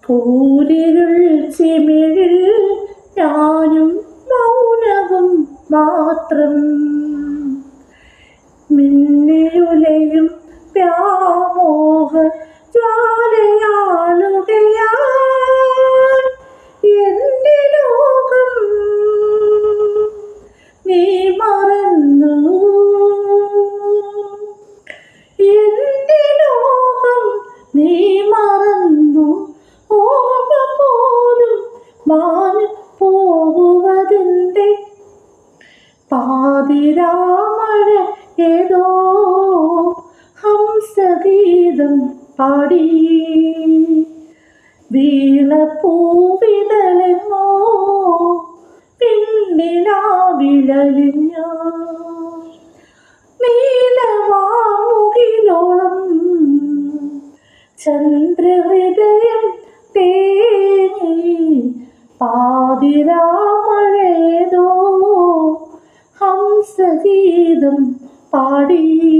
പൂരിരുൾ ചിമിഴിൽ ഞാനും മൗനവും മാത്രം. മിന്നിയുലയും വ്യാമോഹ ജ്വാലയാളുകയാൽ എന്റെ ലോകം നീ മറന്നു. എന്റെ ലോകം നീ മറന്നു. ഓർമ്മ പോലും മാഞ്ഞു പോകുവതിൻ്റെ. പാതിരാമഴ ഏതോ ഹംസഗീതം പാടി. വീണപ്പൂവിതളെങ്ങോ പിന്നിലാവിലലിഞ്ഞു. നീലവാമുകിലോളം ചന്ദ്രഹൃദയം തേങ്ങി. പാതിരാമഴേതോ ഹംസഗീതം പാടി.